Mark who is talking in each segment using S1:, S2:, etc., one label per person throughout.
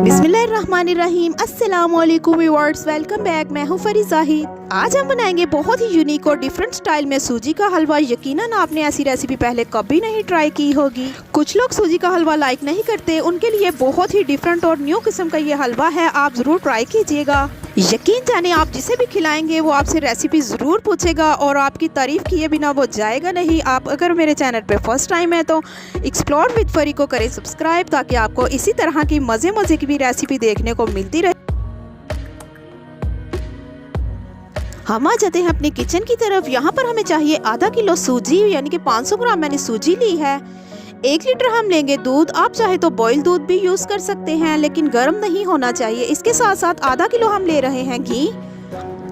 S1: बिस्मिल्लाहिर्रहमानिर्रहीम। अस्सलाम वालेकुम व्यूअर्स, वेलकम बैक। मैं हूं फरी जाहिद। आज हम बनाएंगे बहुत ही यूनिक और डिफरेंट स्टाइल में सूजी का हलवा। यकीनन आपने ऐसी रेसिपी पहले कभी नहीं ट्राई की होगी। कुछ लोग सूजी का हलवा लाइक नहीं करते, उनके लिए बहुत ही डिफरेंट और न्यू किस्म का ये हलवा है। आप ज़रूर ट्राई कीजिएगा। यकीन जाने आप जिसे भी खिलाएंगे वो आपसे रेसिपी ज़रूर पूछेगा और आपकी तारीफ़ किए बिना वो जाएगा नहीं। आप अगर मेरे चैनल पे फर्स्ट टाइम है तो एक्सप्लोर विद फरी को करें सब्सक्राइब, ताकि आपको इसी तरह की मज़े की भी रेसिपी देखने को मिलती रहे। हम आ जाते हैं अपनी किचन की तरफ। यहाँ पर हमें चाहिए आधा किलो सूजी, यानी कि 500 ग्राम मैंने सूजी ली है। 1 लीटर हम लेंगे दूध। आप चाहे तो बॉयल दूध भी यूज़ कर सकते हैं, लेकिन गर्म नहीं होना चाहिए। इसके साथ साथ आधा किलो हम ले रहे हैं घी।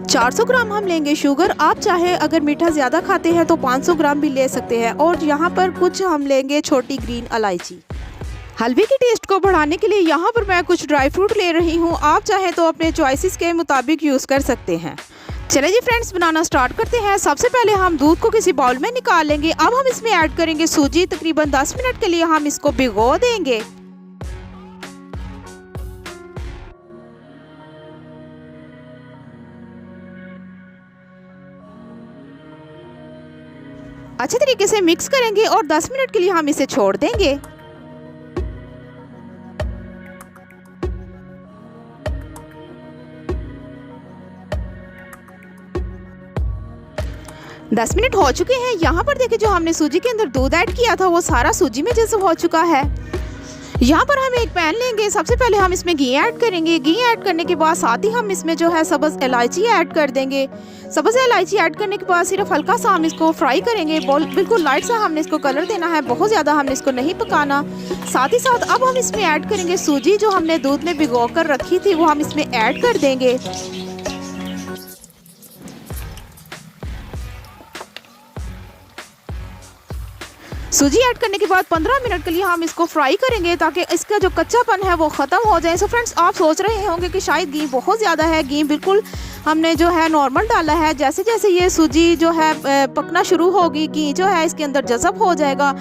S1: 400 ग्राम हम लेंगे शुगर। आप चाहे अगर मीठा ज़्यादा खाते हैं तो 500 ग्राम भी ले सकते हैं। और यहाँ पर कुछ हम लेंगे छोटी ग्रीन इलायची। हलवे के टेस्ट को बढ़ाने के लिए यहाँ पर मैं कुछ ड्राई फ्रूट ले रही हूँ। आप चाहे तो अपने चॉइसेस के मुताबिक यूज़ कर सकते हैं। चले जी फ्रेंड्स, बनाना स्टार्ट करते हैं। सबसे पहले हम दूध को किसी बाउल में निकाल लेंगे। अब हम इसमें ऐड करेंगे सूजी। तकरीबन 10 मिनट के लिए हम इसको भिगो देंगे। अच्छे तरीके से मिक्स करेंगे और 10 मिनट के लिए हम इसे छोड़ देंगे। दस मिनट हो चुके हैं। यहाँ पर देखिए, जो हमने सूजी के अंदर दूध ऐड किया था वो सारा सूजी में जैसे हो चुका है। यहाँ पर हम एक पैन लेंगे। सबसे पहले हम इसमें घी ऐड करेंगे। घी ऐड करने के बाद साथ ही हम इसमें जो है सब्ज़ इलायची ऐड कर देंगे। सब्ज़ इलायची ऐड करने के बाद सिर्फ हल्का सा हम इसको फ्राई करेंगे। बिल्कुल लाइट सा हमने इसको कलर देना है, बहुत ज़्यादा हमने इसको नहीं पकाना। साथ ही साथ अब हम इसमें ऐड करेंगे सूजी जो हमने दूध में भिगो कर रखी थी, वो हम इसमें ऐड कर देंगे। सूजी ऐड करने के बाद 15 मिनट के लिए हम इसको फ्राई करेंगे, ताकि इसका जो कच्चापन है वो ख़त्म हो जाए। सो फ्रेंड्स, आप सोच रहे होंगे कि शायद घी बहुत ज़्यादा है। घी बिल्कुल हमने जो है नॉर्मल डाला है। जैसे जैसे ये सूजी जो है पकना शुरू होगी, घी जो है इसके अंदर जज़ब हो जाएगा।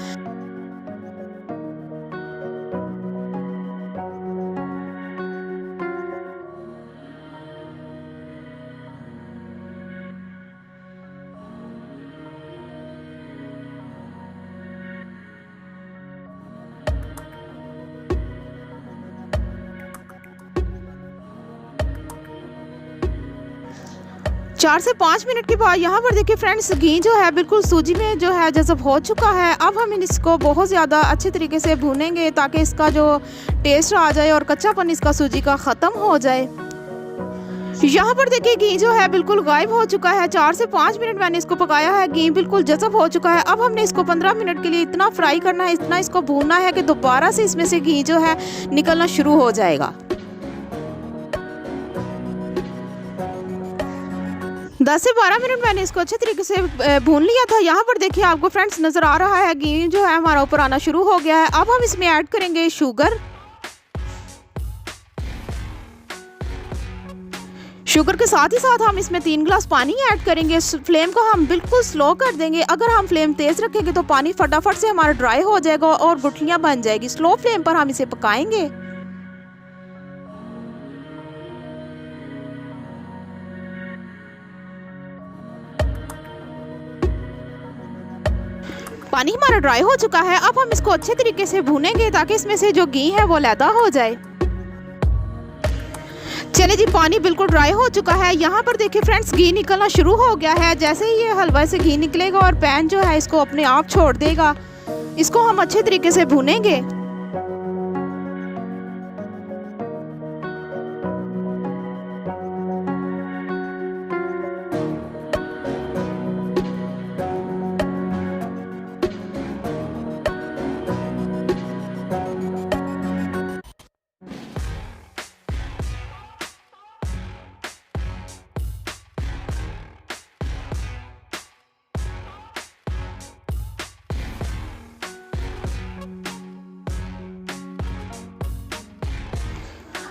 S1: चार से 5 मिनट के बाद यहाँ पर देखिए फ्रेंड्स, घी जो है बिल्कुल सूजी में जो है जज़ब हो चुका है। अब हम इसको बहुत ज़्यादा अच्छे तरीके से भूनेंगे, ताकि इसका जो टेस्ट आ जाए और कच्चापन इसका सूजी का ख़त्म हो जाए। यहाँ पर देखिए घी जो है बिल्कुल गायब हो चुका है। 4 से 5 मिनट मैंने इसको पकाया है। घी बिल्कुल जज़ब हो चुका है। अब हमने इसको 15 मिनट के लिए इतना फ्राई करना है, इतना इसको भूनना है कि दोबारा से इसमें से घी जो है निकलना शुरू हो जाएगा। 10 से 12 मिनट मैंने इसको अच्छे तरीके से भून लिया था। यहाँ पर देखिए आपको फ्रेंड्स नज़र आ रहा है घी जो है हमारा ऊपर आना शुरू हो गया है। अब हम इसमें ऐड करेंगे शुगर। शुगर के साथ ही साथ हम इसमें 3 गिलास पानी ऐड करेंगे। फ्लेम को हम बिल्कुल स्लो कर देंगे। अगर हम फ्लेम तेज़ रखेंगे तो पानी फटाफट से हमारा ड्राई हो जाएगा और गुठलियाँ बन जाएगी। स्लो फ्लेम पर हम इसे पकाएंगे। पानी हमारा ड्राई हो चुका है। अब हम इसको अच्छे तरीके से भूनेंगे, ताकि इसमें से जो घी है वो लैदा हो जाए। चले जी, पानी बिल्कुल ड्राई हो चुका है। यहाँ पर देखिए फ्रेंड्स, घी निकलना शुरू हो गया है। जैसे ही ये हलवा से घी निकलेगा और पैन जो है इसको अपने आप छोड़ देगा, इसको हम अच्छे तरीके से भूनेंगे।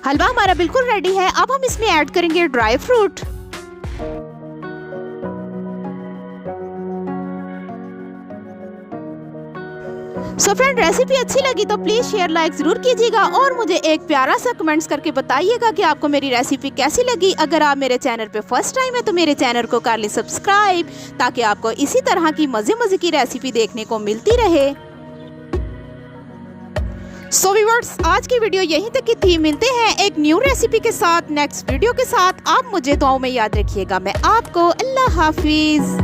S1: हलवा हमारा बिल्कुल रेडी है। अब हम इसमें ऐड करेंगे dry fruit. So friend, recipe अच्छी लगी तो प्लीज शेयर लाइक जरूर कीजिएगा और मुझे एक प्यारा सा कमेंट्स करके बताइएगा कि आपको मेरी रेसिपी कैसी लगी। अगर आप मेरे चैनल पे फर्स्ट टाइम है तो मेरे चैनल को कर ली सब्सक्राइब, ताकि आपको इसी तरह की मजे की रेसिपी देखने को मिलती रहे। सो व्यूअर्स, आज की वीडियो यहीं तक की थी। मिलते हैं एक न्यू रेसिपी के साथ नेक्स्ट वीडियो के साथ। आप मुझे दुआओं में याद रखिएगा। मैं आपको अल्लाह हाफिज।